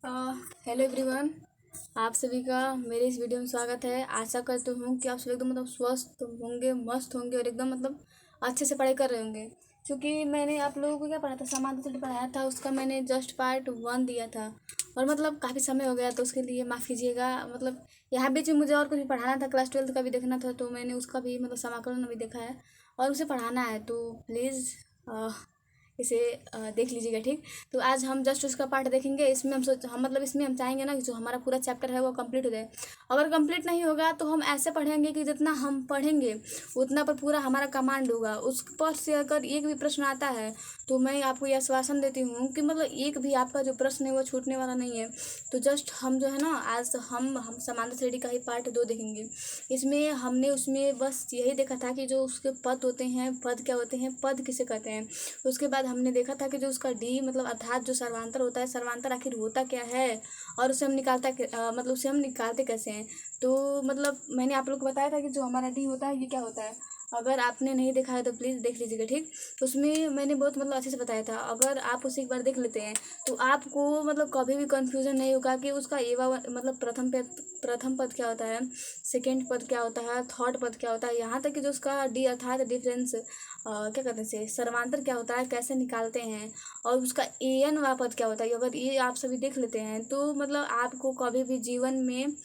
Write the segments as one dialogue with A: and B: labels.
A: Hello everyone. आप सभी का मेरे इस वीडियो में स्वागत है। आशा करती हूँ कि आप सभी एकदम स्वस्थ होंगे, मस्त होंगे और एकदम अच्छे से पढ़ाई कर रहे होंगे। क्योंकि मैंने आप लोगों को क्या पढ़ा था, समाधान से पढ़ाया था, उसका मैंने जस्ट पार्ट 1 दिया था और काफ़ी समय हो गया, तो उसके लिए माफ़ कीजिएगा। यहाँ बीच में मुझे और कुछ भी पढ़ाना था, क्लास 12 का भी देखना था, तो मैंने उसका भी समाकलन भी देखा है और उसे पढ़ाना है। तो प्लीज़ इसे देख लीजिएगा, ठीक। तो आज हम जस्ट उसका पार्ट देखेंगे। इसमें हम इसमें हम चाहेंगे ना कि जो हमारा पूरा चैप्टर है वो कंप्लीट हो जाए। अगर कंप्लीट नहीं होगा तो हम ऐसे पढ़ेंगे कि जितना हम पढ़ेंगे उतना पर पूरा हमारा कमांड होगा। उस पर से अगर एक भी प्रश्न आता है तो मैं आपको यह आश्वासन देती हूँ कि एक भी आपका जो प्रश्न है वो छूटने वाला नहीं है। तो जस्ट हम जो है ना, आज हम समांतर श्रेणी का ही पार्ट 2 देखेंगे। इसमें हमने उसमें बस यही देखा था कि जो उसके पद होते हैं, पद क्या होते हैं, पद किसे कहते हैं। उसके बाद हमने देखा था कि जो उसका डी अर्थात जो सर्वांतर होता है, सर्वांतर आखिर होता क्या है और उसे हम उसे हम निकालते कैसे हैं। तो मैंने आप लोग को बताया था कि जो हमारा डी होता है ये क्या होता है। अगर आपने नहीं देखा है तो प्लीज़ देख लीजिएगा, ठीक। उसमें मैंने बहुत अच्छे से बताया था। अगर आप उसे एक बार देख लेते हैं तो आपको कभी भी कंफ्यूजन नहीं होगा कि उसका एवा प्रथम पद क्या होता है, सेकेंड पद क्या होता है, थर्ड पद क्या होता है, यहाँ तक कि जो उसका डी अर्थात डिफरेंस क्या कहते हैं, सर्वांतर क्या होता है, कैसे निकालते हैं, और उसका एन वा पद क्या होता है। अगर ये आप सभी देख लेते हैं तो आपको कभी भी जीवन में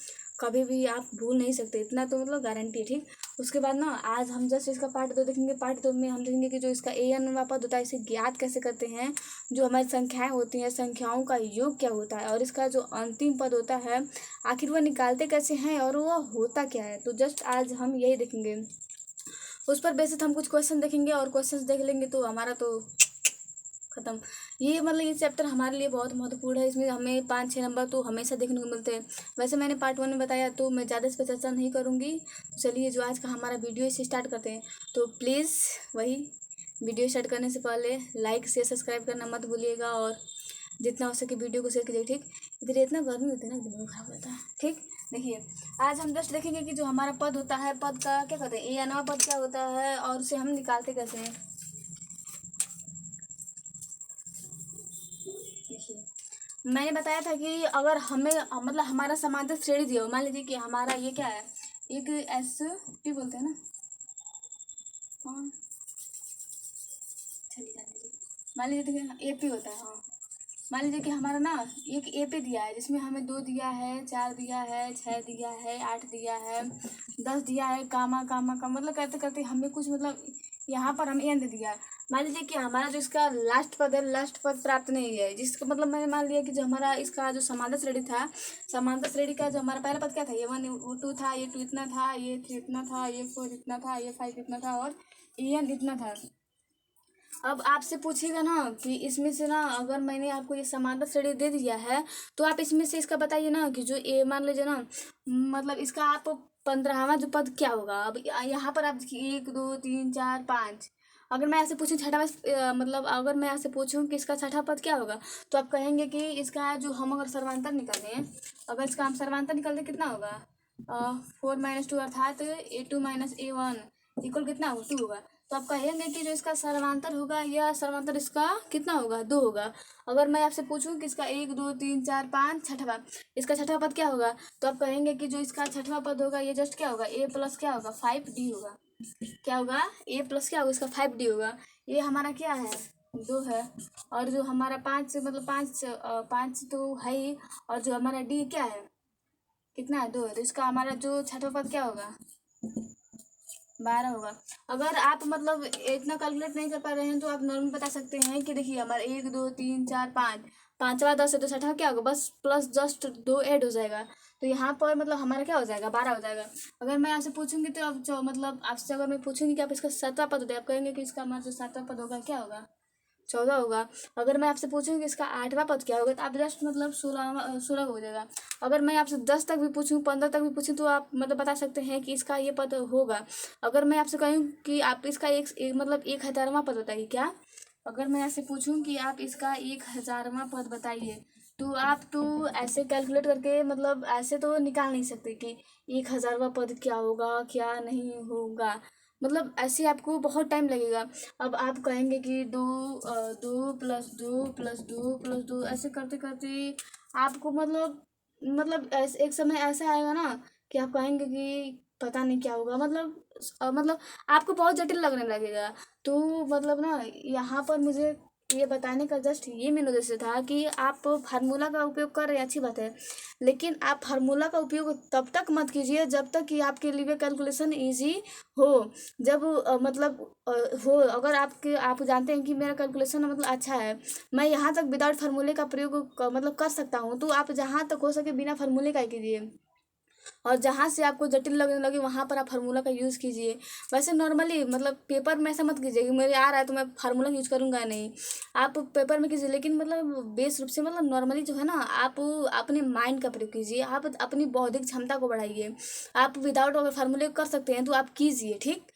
A: कभी भी आप भूल नहीं सकते, इतना तो गारंटी है, ठीक। उसके बाद ना आज हम जस्ट इसका पार्ट 2 देखेंगे। पार्ट 2 में हम देखेंगे कि जो इसका एन वा पद होता है इसे ज्ञात कैसे करते हैं, जो हमारी संख्याएं होती हैं संख्याओं का योग क्या होता है, और इसका जो अंतिम पद होता है आखिर वह निकालते कैसे हैं और वह होता क्या है। तो जस्ट आज हम यही देखेंगे। उस पर बेसिस हम कुछ क्वेश्चन देखेंगे और क्वेश्चंस देख लेंगे तो हमारा तो खत्म। ये ये चैप्टर हमारे लिए बहुत महत्वपूर्ण है। इसमें हमें 5-6 नंबर तो हमेशा देखने को मिलते हैं। वैसे मैंने पार्ट 1 में बताया तो मैं ज़्यादा इस पर चर्चा नहीं करूँगी। तो चलिए जो आज का हमारा वीडियो इसे स्टार्ट करते हैं। तो प्लीज़ वही वीडियो स्टार्ट करने से पहले लाइक शेयर सब्सक्राइब करना मत भूलिएगा और जितना हो सके वीडियो को शेयर कीजिए, ठीक। इधर इतना गर्मी होती है ना, दिमाग खराब रहता है, ठीक। देखिए आज हम जस्ट देखेंगे कि जो हमारा पद होता है, पद का क्या कहते हैं, ए अनवा पद क्या होता है और उसे हम निकालते कैसे हैं। देखिए मैंने बताया था कि अगर हमें हमारा समांतर श्रेणी दिया हो, मान लीजिए कि हमारा ये क्या है, एक एस पी बोलते हैं ना, हाँ चलिए जान लीजिए। मान लीजिए देखिए ए पी होता है, हाँ। मान लीजिए कि हमारा ना एक ए पे दिया है जिसमें हमें 2 दिया है, 4 दिया है, 6 दिया है, 8 दिया है, 10 दिया है, कामा कामा का करते करते हमें कुछ यहाँ पर हमें एन दे दिया है। मान लीजिए कि हमारा जो इसका लास्ट पद है, लास्ट पद प्राप्त नहीं है, जिसका मैंने मान लिया कि जो हमारा इसका जो समांतर श्रेणी था, समांतर श्रेणी का जो हमारा पहला पद क्या था, ये 1 2 था, ये 2 इतना था, ये 3 इतना था, ये 4 इतना था, ये 5 इतना था और एन इतना था। अब आपसे पूछेगा ना कि इसमें से ना अगर मैंने आपको ये समांतर श्रेणी दे दिया है तो आप इसमें से इसका बताइए ना कि जो ए मान लीजिए ना, इसका आप 15वां जो पद क्या होगा। अब यहाँ पर आप देखिए 1 2 3 4 5। अगर मैं ऐसे पूछूं छठा अगर मैं ऐसे पूछूं कि इसका छठा पद क्या होगा तो आप कहेंगे कि इसका जो हम अगर सर्वांतर निकालें, अगर इसका हम सर्वांतर निकालते कितना होगा, 4 - 2 अर्थात A2 - A1 इक्वल कितना होगा, 2 होगा। तो आप कहेंगे कि जो इसका सर्वांतर होगा या सर्वांतर इसका कितना होगा, 2 होगा। अगर मैं आपसे पूछूं कि इसका 1 2 3 4 5 छठवा, इसका छठवा पद क्या होगा, तो आप कहेंगे कि जो इसका छठवा पद होगा ये जस्ट क्या होगा, ए प्लस क्या होगा, 5D होगा। क्या होगा, ए प्लस क्या होगा, इसका 5D होगा। ये हमारा क्या है, 2 है। और जो हमारा 5 5 तो है ही, और जो हमारा डी क्या है, कितना है, 2 है। तो इसका हमारा जो छठवा पद क्या होगा, 12 होगा। अगर आप इतना कैलकुलेट नहीं कर पा रहे हैं तो आप नॉर्मल बता सकते हैं कि देखिए हमारा 1 2 3 4 5, पांचवा 10 है तो छठा क्या होगा, बस प्लस जस्ट 2 ऐड हो जाएगा। तो यहाँ पर हमारा क्या हो जाएगा, 12 हो जाएगा। अगर मैं आपसे पूछूंगी तो अब जो आपसे अगर मैं पूछूंगी कि आप इसका 7वां पद होता है, आप कहेंगे कि इसका हमारा जो 7वां पद होगा क्या होगा, 14 होगा। अगर मैं आपसे पूछूंगी इसका 8वां पद क्या होगा तो आप जस्ट 16 हो जाएगा। अगर मैं आपसे 10 तक भी पूछूं, 15 तक भी पूछूं तो आप बता सकते हैं कि इसका ये पद होगा। अगर मैं आपसे कहूँ कि आप इसका 1000वां पद बताइए क्या, अगर मैं आपसे पूछूं कि आप इसका 1000वां पद बताइए तो आप तो ऐसे कैलकुलेट करके ऐसे तो निकाल नहीं सकते कि 1000वां पद क्या होगा क्या नहीं होगा। ऐसे आपको बहुत टाइम लगेगा। अब आप कहेंगे कि 2 2 + 2 + 2 + 2 ऐसे करते करते आपको एक समय ऐसा आएगा ना कि आप कहेंगे कि पता नहीं क्या होगा, मतलब आपको बहुत जटिल लगने लगेगा। तो मतलब ना यहाँ पर मुझे ये बताने का जस्ट ये मेरा उद्देश्य था कि आप फार्मूला का उपयोग कर रहे हैं, अच्छी बात है, लेकिन आप फार्मूला का उपयोग तब तक मत कीजिए जब तक कि आपके लिए कैलकुलेशन इजी हो। जब हो, अगर आप जानते हैं कि मेरा कैलकुलेशन अच्छा है, मैं यहाँ तक विदाउट फार्मूले का प्रयोग कर सकता हूँ, तो आप जहाँ तक हो सके बिना फार्मूले का ही कीजिए। और जहाँ से आपको जटिल लगने लगे वहाँ पर आप फार्मूला का यूज़ कीजिए। वैसे नॉर्मली पेपर में ऐसा मत कीजिए कि मुझे आ रहा है तो मैं फार्मूला यूज़ करूँगा नहीं। आप पेपर में कीजिए, लेकिन बेस रूप से नॉर्मली जो है ना, आप अपने माइंड का प्रयोग कीजिए, आप अपनी बौद्धिक क्षमता को बढ़ाइए। आप विदाउट अगर फार्मूले कर सकते हैं तो आप कीजिए, ठीक।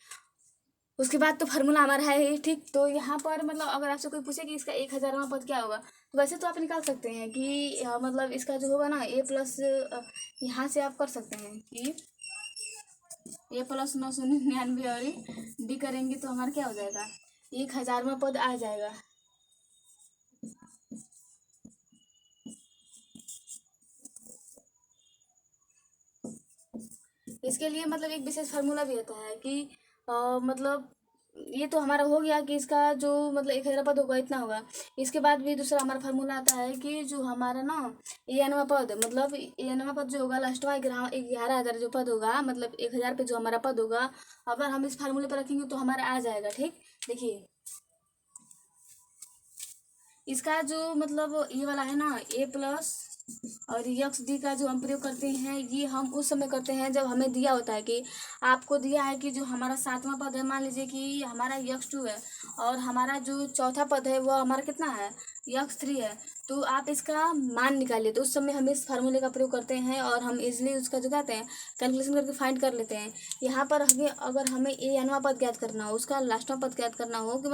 A: उसके बाद तो फार्मूला हमारा है ही, ठीक। तो यहाँ पर अगर आपसे कोई पूछे कि इसका 1000वां पद क्या होगा, तो वैसे तो आप निकाल सकते हैं कि इसका जो होगा ना ए प्लस, यहाँ से आप कर सकते हैं कि ए प्लस 999 और डी करेंगे तो हमारा क्या हो जाएगा, 1000वां पद आ जाएगा। इसके लिए एक विशेष फार्मूला भी होता है कि ये तो हमारा हो गया कि इसका जो 1000 पद होगा इतना होगा। इसके बाद भी दूसरा हमारा फार्मूला आता है कि जो हमारा ना ए एनवा पद, ए एनवा पद जो होगा लास्टवा 11,000 जो पद होगा, 1000 पे जो हमारा पद होगा, अगर हम इस फार्मूले पर रखेंगे तो हमारा आ जाएगा, ठीक। देखिए इसका जो ये वाला है ना ए प्लस और यक्स डी का जो हम प्रयोग करते हैं, ये हम उस समय करते हैं जब हमें दिया होता है कि आपको दिया है कि जो हमारा 7वां पद है, मान लीजिए कि हमारा यक्स 2 है, और हमारा जो चौथा पद है वो हमारा कितना है, यक्स 3 है। तो आप इसका मान निकालिए, तो उस समय हम इस फार्मूले का प्रयोग करते हैं और हम इजिली उसका जो कहते हैं कैलकुलेशन करके फाइंड कर लेते हैं। यहाँ पर अगर हमें ए एनवा पद ज्ञात करना हो, उसका लास्टवा पद ज्ञात करना हो, कि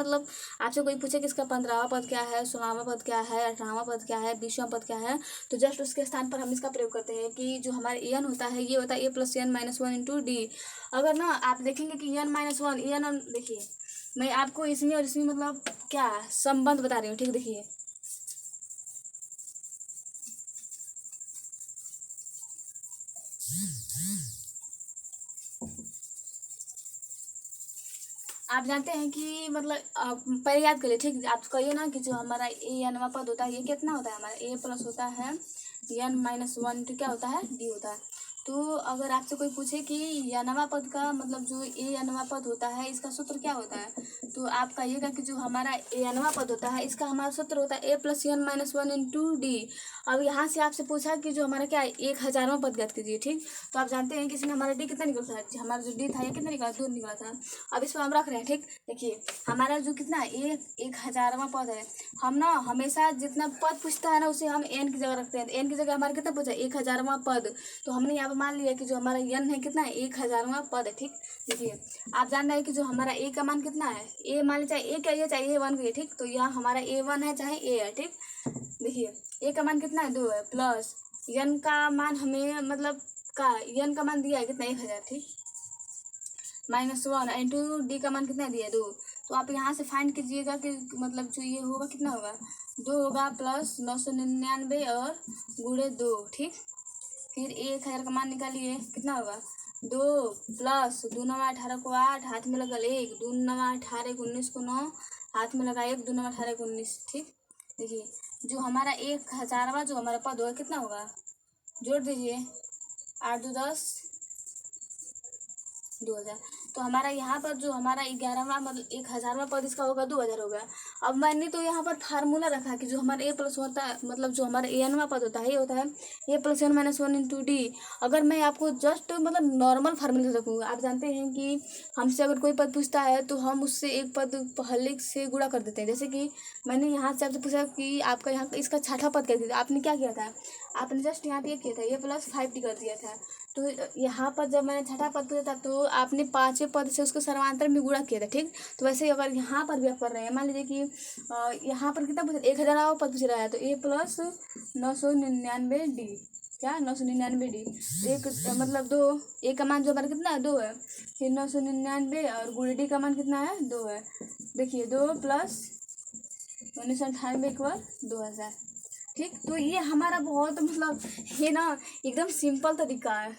A: आपसे कोई पूछे कि इसका 15वां पद क्या है, 16वां पद क्या है, 18वां पद क्या है, 20वां पद क्या है, तो जस्ट उसके स्थान पर हम इसका प्रयोग करते हैं कि जो हमारे एन होता है ये होता है A plus N minus one into D. अगर ना आप देखेंगे कि एन माइनस वन एन, देखिए मैं आपको इसमें और इसमें क्या संबंध बता रही हूँ, ठीक। देखिए आप जानते हैं कि आप पहले याद करिए, ठीक। आप कहिए ना कि जो हमारा ए एनवा पद होता है ये कितना होता है, हमारा ए प्लस होता है एन माइनस वन, तो क्या होता है, डी होता है। तो अगर आपसे कोई पूछे कि एनवा पद का जो ए एनवा पद होता है इसका सूत्र क्या होता है, तो आप कहिएगा कि जो हमारा ए एनवा पद होता है इसका हमारा सूत्र होता है A plus N minus one into D. अब यहाँ से आपसे पूछा कि जो हमारा क्या है 1000वां पद ज्ञात कीजिए, ठीक। तो आप जानते हैं कि इसमें हमारा डी कितना निकलता है, हमारा जो डी था ये कितना निकला, 2 निकला था। अब इसको हम रख रहे हैं, ठीक। देखिए हमारा जो कितना है 1000वां पद है, हम ना हमेशा जितना पद पूछता है ना उसे हम एन की जगह रखते हैं। तो एन की जगह हमारा कितना पूछा, 1000वां पद, तो हमने यहाँ पर मान लिया कि जो हमारा एन है कितना है 1000वां पद है, ठीक। देखिए आप जान रहे हैं कि जो हमारा ए का मान कितना है, ए मान लीजिए चाहे ए क्या है चाहे ए वन है, ठीक। तो यहाँ हमारा ए वन है चाहे ए है, ठीक। देखिए ए का मान कितना है 2 है, प्लस एन का मान हमें एन का मान दिया है कितना 1000, ठीक, माइनस वन इंटू डी का मान कितना दिया है 2। तो आप यहाँ से फाइंड कीजिएगा कि जो ये होगा कितना होगा, 2 होगा प्लस 999 और गुणे 2, ठीक। फिर 1000 का मान निकालिए कितना होगा, 2 प्लस 2 नवा 18 को 8, हाथ में लगा 1, 2 नवा 18 को 19 को 9, हाथ में लगा 1, 2 नवा 18 को 19, ठीक। देखिए जो हमारा 1000वां जो हमारा पद होगा कितना होगा, जोड़ दीजिए 8 2 10, 2000। तो हमारा यहाँ पर जो हमारा 11वां 1000वां पद इसका होगा 2000 होगा। अब मैंने तो यहाँ पर फार्मूला रखा कि जो हमारा ए प्लस होता है जो हमारा ए एनवा पद होता है ये होता है A plus N minus one into D. अगर मैं आपको जस्ट नॉर्मल फार्मूला से रखूँगा, आप जानते हैं कि हमसे अगर कोई पद पूछता है तो हम उससे एक पद पहले से गुणा कर देते हैं। जैसे कि मैंने यहाँ से आपसे पूछा कि आपका यहाँ इसका छठा पद क्या दिया, आपने क्या किया था, आपने जस्ट यहाँ पे ये किया था ये प्लस 5 कर दिया था। तो यहाँ पर जब मैंने छठा पद पूछा था तो आपने 5वें पद से उसको सर्वांतर में गुणा किया था, ठीक। तो वैसे ही अगर यहाँ पर भी आप कर रहे हैं, मान लीजिए कि यहाँ पर कितना पूछा 1000वां पद पूछ रहा है, तो ए प्लस 999 डी, क्या 999 डी, एक 2, ए का मान जो हमारा कितना है 2 है, फिर 999 और गुणे डी का मान कितना है 2 है। देखिए 2 प्लस 1998 इक्वल 2000, ठीक। तो ये हमारा बहुत मतलब ये ना एकदम सिंपल तरीका है।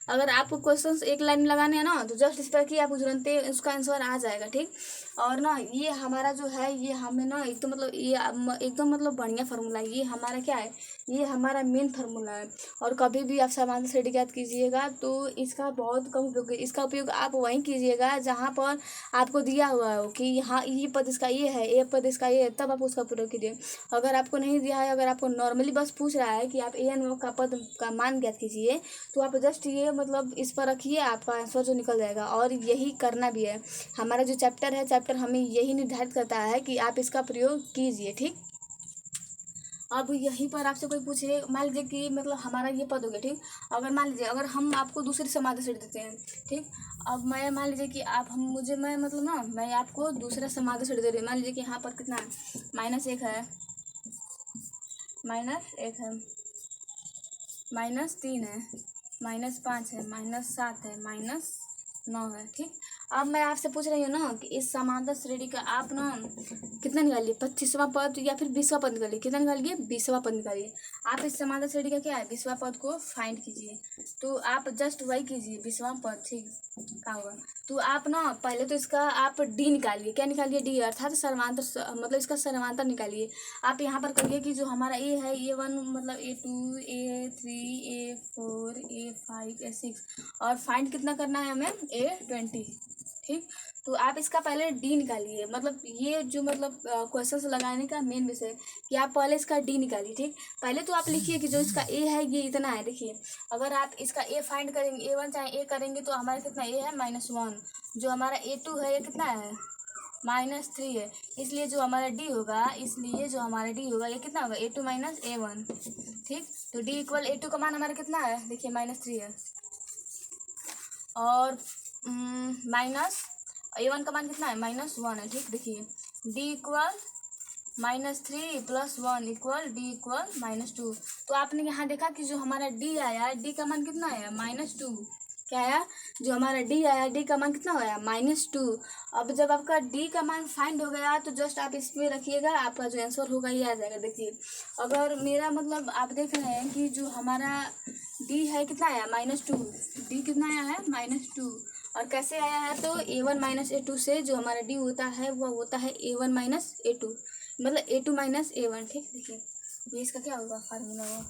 A: अगर आपको क्वेश्चंस एक लाइन में लगाने हैं ना तो जस्ट इस तरह की आपको तुरंत उसका आंसर आ जाएगा। ठीक। और ना ये हमारा जो है ये हमें ना एकदम मतलब ये एकदम मतलब बढ़िया फार्मूला है। ये हमारा क्या है, ये हमारा मेन फार्मूला है। और कभी भी आप समांतर श्रेणी ज्ञात कीजिएगा तो इसका बहुत कम उपयोग है। इसका उपयोग आप वहीं कीजिएगा जहाँ पर आपको दिया हुआ हो कि यहाँ ये पद इसका ये है, ये पद इसका ये है, तब आप उसका प्रयोग कीजिए। अगर आपको नहीं दिया है, अगर आपको नॉर्मली बस पूछ रहा है कि आप ए एन का पद का मान ज्ञात कीजिए, तो आप जस्ट ये मतलब इस पर रखिए, आपका आंसर जो निकल जाएगा। और यही करना भी है। हमारा जो चैप्टर है, चैप्टर हमें यही निर्धारित करता है कि आप इसका प्रयोग कीजिए। ठीक। अब यहीं पर आपसे कोई पूछे, मान लीजिए कि मतलब हमारा ये पद हो गया। ठीक। अगर मान लीजिए अगर हम आपको दूसरी समाधि सेट देते हैं। ठीक। अब मैं मान लीजिए कि आप हम मुझे मैं मतलब ना मैं आपको दूसरा समाधि सेट दे रही हूँ। मान लीजिए कि यहाँ पर कितना है, -1 है, -1 है, -3 है, -5 है, -7 है, -9 है। ठीक। अब मैं आपसे पूछ रही हूँ ना कि इस समांतर श्रेणी का आप ना कितना निकालिए, 25वां पद या फिर 20वां पद निकालिए। कितना निकालिए, 20वां पद निकालिए। आप इस समांतर श्रेणी का क्या है, 20वां पद को फाइंड कीजिए। तो आप जस्ट वही कीजिए, 20वां पद। ठीक। क्या होगा, तो आप ना पहले तो इसका आप डी निकालिए। क्या निकालिए, डी, अर्थात सर्वांतर मतलब इसका सर्वांतर निकालिए। आप यहाँ पर करिए कि जो हमारा ए है, A1 मतलब A2 A3 A4 A5 A6 और फाइंड कितना करना है हमें, A20। ठीक। तो आप इसका पहले डी निकालिए। मतलब ये जो मतलब क्वेश्चन लगाने का मेन विषय कि आप पहले इसका डी निकालिए। ठीक। पहले तो आप लिखिए कि जो इसका ए है ये इतना है। देखिए अगर आप इसका ए फाइंड करेंगे, A1 चाहे ए करेंगे तो हमारा कितना ए है, -1। जो हमारा A2 है ये कितना है, -3 है। इसलिए जो हमारा डी होगा, इसलिए जो हमारा डी होगा ये कितना होगा, A2 - A1। ठीक। तो डी इक्वल A2 का मान हमारा कितना है, देखिए -3 है। और माइनस A1 का मान कितना है, -1 है। ठीक। देखिए D equal -3 + 1 equal D equal -2। तो आपने यहाँ देखा कि जो हमारा डी आया, डी का मान कितना आया, -2। क्या आया, जो हमारा डी आया, डी का मान कितना आया, -2। अब जब आपका डी का मान फाइंड हो गया तो जस्ट आप इसमें रखिएगा, आपका जो आंसर होगा ये आ जाएगा। देखिए अगर मेरा मतलब आप देख रहे हैं कि जो हमारा डी है कितना आया, -2। डी कितना आया है, -2। और कैसे आया है, तो A1 - A2 से जो हमारा डी होता है वह होता है A1 - A2, मतलब A2 - A1। ठीक। देखिए ये इसका क्या होगा, फार्मूला होगा।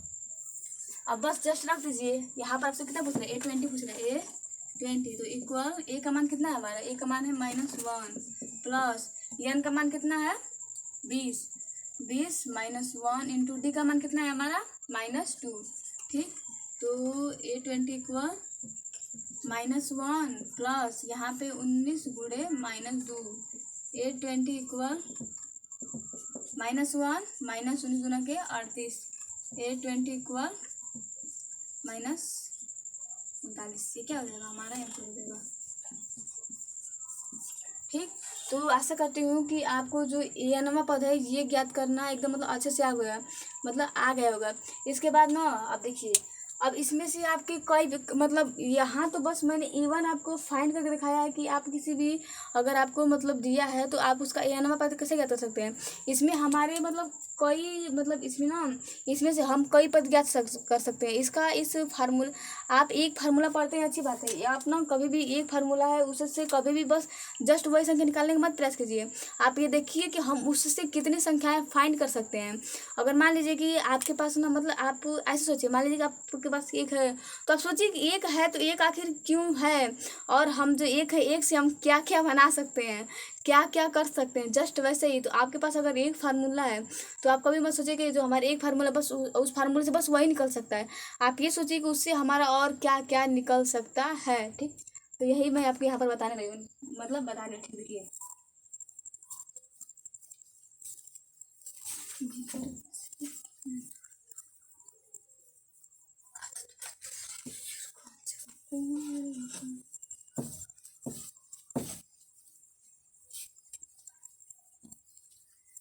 A: अब बस जस्ट रख दीजिए। यहाँ पर आपसे कितना पूछ रहे हैं, A20 पूछ रहे हैं, A20। तो इक्वल ए का मान कितना है हमारा, ए का मान है -1 प्लस एन का मान कितना है, 20 -1 इंटू डी का मान कितना है हमारा, -2। ठीक। तो A20 इक्वल -1 प्लस यहाँ पे 19 गुणे -2। A20 इक्वल -1 -19 गुना के 38। A20 equal -39। ये क्या हो जाएगा, हमारा आंसर हो जाएगा। ठीक। तो आशा करती हूँ कि आपको जो एनवा पद है ये ज्ञात करना एकदम मतलब अच्छे से आ गया, मतलब आ गया होगा। इसके बाद ना अब देखिए, अब इसमें से आपके कई मतलब यहाँ तो बस मैंने इवन आपको फाइंड करके दिखाया है कि आप किसी भी अगर आपको मतलब दिया है तो आप उसका एनवा पद कैसे ज्ञात कर सकते हैं। इसमें हमारे मतलब कई मतलब इसमें ना इसमें से हम कई पद ज्ञात कर सकते हैं। इसका इस फार्मूला आप एक फार्मूला पढ़ते हैं अच्छी बात है, आप ना कभी भी एक फार्मूला है उससे कभी भी बस जस्ट वही संख्या निकालने का मत प्रयास कीजिए। आप ये देखिए कि हम उससे कितनी संख्याएं फाइंड कर सकते हैं। अगर मान लीजिए कि आपके पास ना मतलब आप ऐसे सोचिए, मान लीजिए कि आपके पास एक है तो आप सोचिए कि एक है तो एक आखिर क्यों है, और हम जो एक है एक से हम क्या क्या बना सकते हैं, क्या क्या कर सकते हैं। जस्ट वैसे ही तो आपके पास अगर एक फार्मूला है तो आप कभी मत सोचिए कि जो हमारे एक फार्मूला बस उस फार्मूले से बस वही निकल सकता है। आप ये सोचिए कि उससे हमारा और क्या क्या निकल सकता है। ठीक। तो यही मैं आपको यहाँ पर बताने रही हूँ, मतलब बताने ठीक देखिए।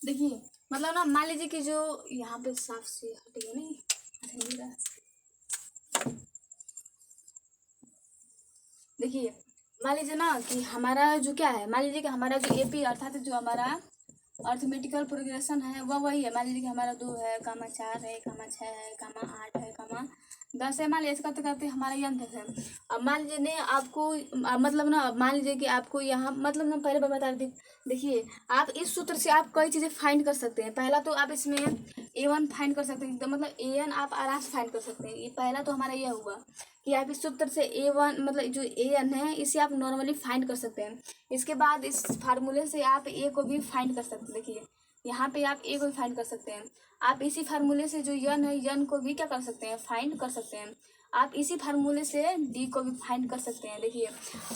A: देखिए मतलब ना मान लीजिए कि जो यहाँ पे साफ से हटेगा नहीं, नहीं रहा। देखिए मान लीजिए ना कि हमारा जो क्या है, मान लीजिए कि हमारा जो एपी अर्थात जो हमारा अर्थमेटिकल प्रोग्रेशन है वह वही है। मान लीजिए कि हमारा 2 है, कामा 4 है, कामा 6 है, कामा 8 है, कामा 10 है। मान लीजिए ऐसे करते करते हमारा ये अंत है। अब मान लीजिए ने आपको मतलब ना, मान लीजिए कि आपको यहाँ मतलब ना पहले बता दी। देखिए आप इस सूत्र से आप कई चीज़ें फाइंड कर सकते हैं। पहला तो आप इसमें A1 फाइंड कर सकते हैं, तो मतलब AN आप आराम से फाइंड कर सकते हैं। ये पहला तो हमारा यह हुआ कि आप इस सूत्र से A1 मतलब जो AN है इसे आप नॉर्मली फाइंड कर सकते हैं। इसके बाद इस फार्मूले से आप A को भी फाइंड कर सकते हैं। देखिए यहाँ पे आप A को भी फाइंड कर सकते हैं। आप इसी फार्मूले से जो यन है यन को भी क्या कर सकते हैं, फाइंड कर सकते हैं। आप इसी फार्मूले से डी को भी फाइंड कर सकते हैं। देखिए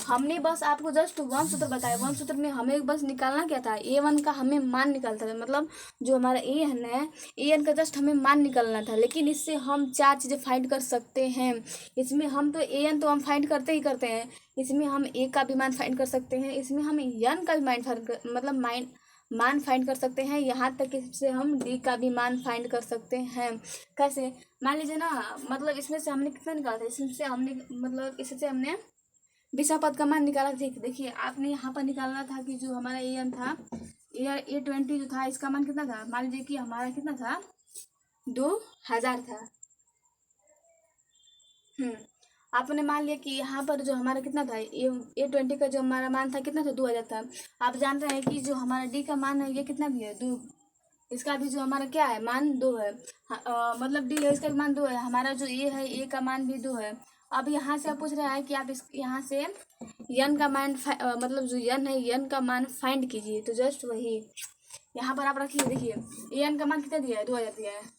A: हमने बस आपको जस्ट वन सूत्र बताया। वन सूत्र में हमें बस निकालना क्या था, A1 का हमें मान निकालता था, मतलब जो हमारा AN है AN का जस्ट हमें मान निकालना था। लेकिन इससे हम 4 चीज़ें फाइंड कर सकते हैं। इसमें हम तो AN तो हम फाइंड करते ही करते हैं, इसमें हम A का भी मान फाइंड कर सकते हैं, इसमें हम यन का भी मान फाइंड कर सकते हैं। यहाँ तक इससे हम डी का भी मान फाइंड कर सकते हैं। कैसे, मान लीजिए ना, मतलब इसमें से हमने कितना निकाला था, इसमें से हमने मतलब इससे हमने विषम पद का मान निकाला। देखिए आपने यहाँ पर निकालना था कि जो हमारा AN था, A20 जो था इसका मान कितना था। मान लीजिए कि हमारा कितना था, 2000 था। आपने मान लिया कि यहाँ पर जो हमारा कितना था, A20 का जो हमारा मान था कितना था, 2000 था। आप जानते हैं कि जो हमारा डी का मान है ये कितना भी है, 2। इसका भी जो हमारा क्या है, मान 2 है। मतलब डी है, इसका भी मान 2 है। हमारा जो ए है, ए का मान भी 2 है। अब यहाँ से आप पूछ रहा है कि आप इस यहाँ से यन का मान मतलब जो यन है यन का मान फाइंड कीजिए। तो जस्ट वही यहाँ पर आप रखिए। देखिए एन का मान कितना दिया है, 2000 दिया है।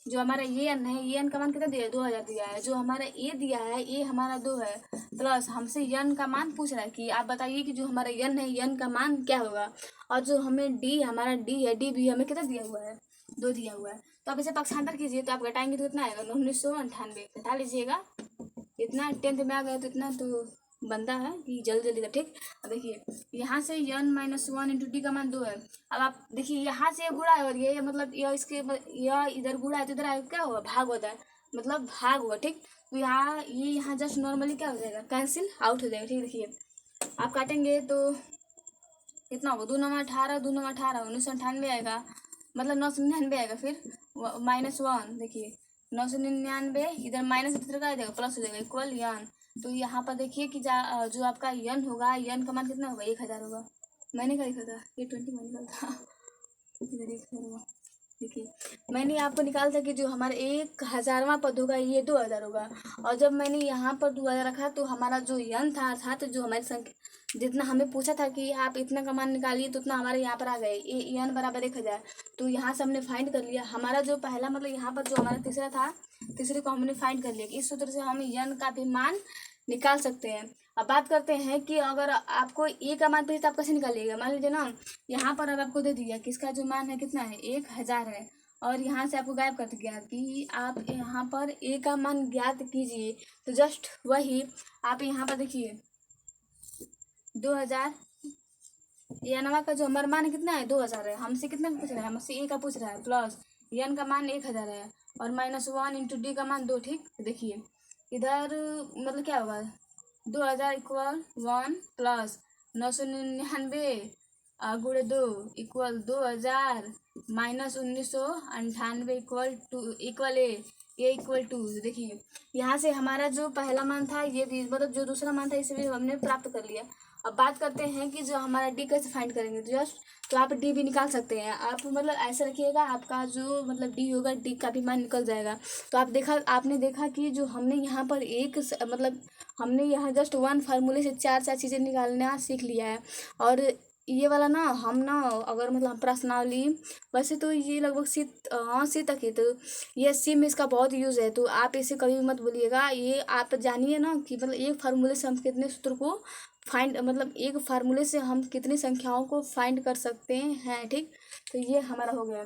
A: जो हमारा एन है एन का मान कितना दिया है, 2000 दिया है। जो हमारा ए दिया है ए हमारा 2 है, प्लस हमसे यन का मान पूछ रहा है कि आप बताइए कि जो हमारा यन है यन का मान क्या होगा। और जो हमें डी, हमारा डी है, डी भी हमें कितना दिया हुआ है, 2 दिया हुआ है। तो आप इसे पक्षांतर कीजिए, तो आप घटाएंगे तो कितना आएगा, 1998 घटा लीजिएगा। इतना 10th में आ गया तो इतना तो बनता है कि जल्दी जल्दी का। ठीक, अब देखिए यहाँ से n-1 इंटू डी का मान 2 है। अब आप देखिए यहाँ से गुणा है और ये मतलब यह इसके यह इधर गुणा है तो इधर क्या होगा, भाग होता है, मतलब भाग हुआ। ठीक, तो यहाँ ये यहाँ जस्ट नॉर्मली क्या हो जाएगा, कैंसिल आउट हो जाएगा। ठीक, देखिए आप काटेंगे तो कितना होगा, 2×9=18, 2×9=18, 1998 आएगा, मतलब 999 आएगा। फिर -1, देखिए 999 इधर माइनस इधर का आ जाएगा, प्लस हो जाएगा, इक्वल यन। तो यहाँ पर देखिए कि जो आपका यन होगा, यन का मान कितना होगा, 1000 होगा। मैंने क्या लिखा था, A20 मैंने निकाला था, इधर 1000 होगा। देखिए मैंने आपको निकाला था कि जो हमारा 1000वां पद होगा ये 2000 होगा। और जब मैंने यहाँ पर 2000 रखा तो हमारा जो यन था अर्थात जो हमारी संख्या, जितना हमें पूछा था कि आप इतना का मान निकालिए, तो उतना हमारे यहाँ पर आ गए, यन बराबर 1000। तो यहाँ से हमने फाइंड कर लिया हमारा जो पहला, मतलब यहाँ पर जो हमारा तीसरा था, तीसरे को हमने फाइंड कर लिया कि इस सूत्र से हम यन का भी मान निकाल सकते हैं। अब बात करते हैं कि अगर आपको ए का मान पूछे तो आप कैसे निकालिएगा। मान लीजिए ना, यहाँ पर अब आपको दे दिया कि इसका जो मान है कितना है, 1000 है, और यहाँ से आपको गायब कर दिया कि आप यहाँ पर ए का मान ज्ञात कीजिए। तो जस्ट वही आप यहाँ पर देखिए 2000, एनवा का जो हमारा मान कितना है, 2000 है। हमसे कितना पूछ रहा है, हमसे ए का पूछ रहा है, प्लस एन का मान 1000 है, और -1 इंटू डी का मान 2। ठीक, देखिए इधर मतलब क्या होगा, 2000 इक्वल 1 प्लस 999 गुणे 2 इक्वल 2000 माइनस 1998 इक्वल 2 इक्वल ए इक्वल 2। देखिए यहाँ से हमारा जो पहला मान था ये मतलब जो दूसरा मान था इसे भी हमने प्राप्त कर लिया। अब बात करते हैं कि जो हमारा डी कैसे फाइंड करेंगे। जस्ट तो आप डी भी निकाल सकते हैं। आप मतलब ऐसे रखिएगा, आपका जो मतलब डी होगा डी का भी मान निकल जाएगा। तो आपने देखा कि जो हमने यहाँ पर मतलब हमने यहाँ जस्ट वन फार्मूले से चार चीज़ें निकालना सीख लिया है। और ये वाला ना हम ना अगर मतलब हम प्रश्नावली, वैसे तो ये लगभग सी तक है, तो ये सी में इसका बहुत यूज़ है। तो आप इसे कभी मत भूलिएगा। ये आप जानिए ना कि मतलब एक फार्मूले से हम कितने सूत्र को फाइंड, मतलब एक फार्मूले से हम कितनी संख्याओं को फाइंड कर सकते हैं। ठीक, तो ये हमारा हो गया।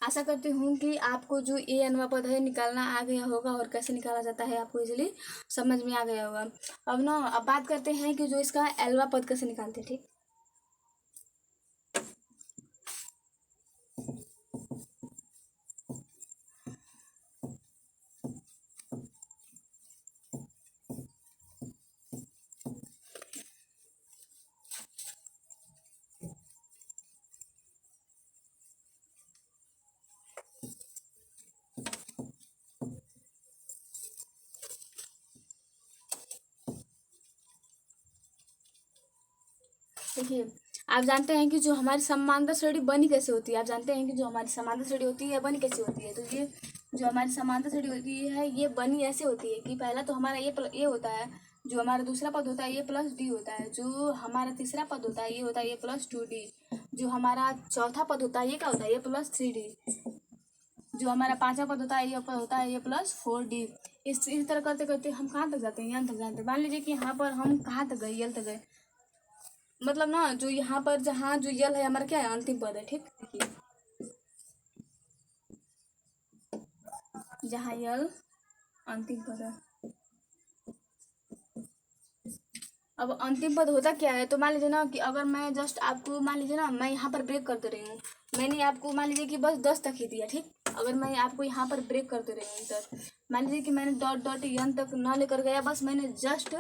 A: आशा करती हूँ कि आपको जो ए एनवा पद है निकालना आ गया होगा, और कैसे निकाला जाता है आपको इजीली समझ में आ गया होगा। अब बात करते हैं कि जो इसका एलवा पद कैसे निकालते हैं। ठीक, देखिए, आप जानते हैं कि जो हमारी समांतर श्रेणी बनी कैसे होती है। आप जानते हैं कि जो हमारी समांतर श्रेणी होती है बनी कैसे होती है। तो ये जो हमारी समांतर श्रेणी होती है ये बनी ऐसे होती है कि पहला तो हमारा ये होता है, जो हमारा दूसरा पद होता है ये प्लस डी होता है, जो हमारा तीसरा पद होता है ये होता है ये प्लस 2d, जो हमारा चौथा पद होता है ये क्या होता है ये प्लस 3d, जो हमारा पांचवा पद होता है ये पद होता है ये प्लस 4d। इस तरह करते करते हम कहाँ तक जाते हैं, यहाँ तक जाते हैं। मान लीजिए कि यहाँ पर हम कहाँ तक गए, यल तक गए, मतलब ना जो यहाँ पर जहाँ जो यल है हमारा क्या है, अंतिम पद है। ठीक, देखिए जहाँ यल अंतिम पद है। अब अंतिम पद होता क्या है, तो मान लीजिए ना कि अगर मैं जस्ट आपको मान लीजिए ना मैं यहाँ पर ब्रेक करते रही हूँ, मैंने आपको मान लीजिए कि बस 10 तक ही दिया। ठीक, अगर मैं आपको यहाँ पर ब्रेक करते रही हूँ तो मान लीजिए कि मैंने डॉट डॉट एन तक ना लेकर गया, बस मैंने जस्ट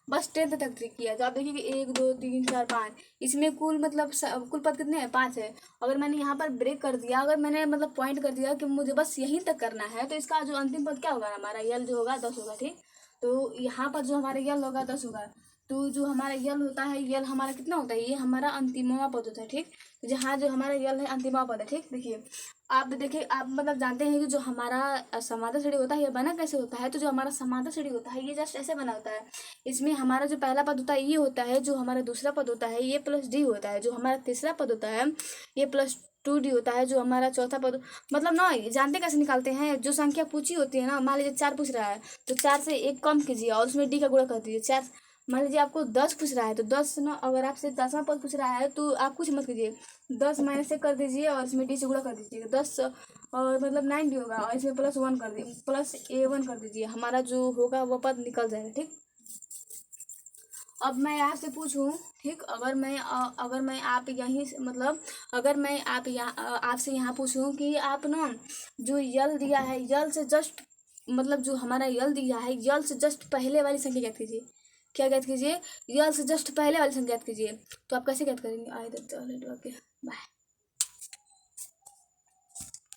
A: बस 10th तक ट्रिक किया। तो आप देखिए कि 1 2 3 4 5, इसमें कुल मतलब कुल पद कितने हैं, 5 है। अगर मैंने यहाँ पर ब्रेक कर दिया, अगर मैंने मतलब पॉइंट कर दिया कि मुझे बस यहीं तक करना है, तो इसका जो अंतिम पद क्या होगा, हमारा यल जो होगा 10 होगा। ठीक, तो यहाँ पर जो हमारा यल होगा 10 होगा। तो जो हमारा यल होता है, यल हमारा कितना होता है, ये हमारा अंतिमवा पद होता है। ठीक, तो जहाँ जो हमारा यल है अंतिमवा पद है। ठीक, देखिए आप देखिए आप मतलब जानते हैं कि जो हमारा समांतर श्रेणी होता है ये बना कैसे होता है। तो जो हमारा समांतर श्रेणी होता है ये जस्ट ऐसे बना होता है। इसमें हमारा जो पहला पद होता है ये होता है, जो हमारा दूसरा पद होता है ये प्लस डी होता है, जो हमारा तीसरा पद होता है ये प्लस 2d होता है, जो हमारा चौथा पद मतलब ना ये जानते कैसे निकालते हैं, जो संख्या पूछी होती है ना, मान लीजिए 4 पूछ रहा है तो 4 से 1 कम कीजिए और उसमें डी का गुणा कर दीजिए। 4 मान लीजिए आपको 10 पूछ रहा है तो 10 ना, अगर आपसे 10वां पद पूछ रहा है तो आप कुछ मत कीजिए, 10 माइनस से कर दीजिए और इसमें डी से गुणा कर दीजिए। 10 और मतलब 9 डी होगा और इसमें +1 कर दीजिए, प्लस a1 कर दीजिए, हमारा जो होगा वो पद निकल जाएगा। ठीक, अब मैं यहाँ से पूछूं, ठीक, अगर मैं आप यहीं मतलब अगर मैं आप यहाँ आपसे यहाँ पूछूं कि आप ना जो यल दिया है यल से जस्ट मतलब जो हमारा यल दिया है यल से जस्ट पहले वाली संख्या ज्ञात कीजिए। क्या ज्ञात कीजिए, यल से जस्ट पहले वाली संख्या ज्ञात कीजिए। तो आप कैसे ज्ञात करेंगे, आए ओके बाय।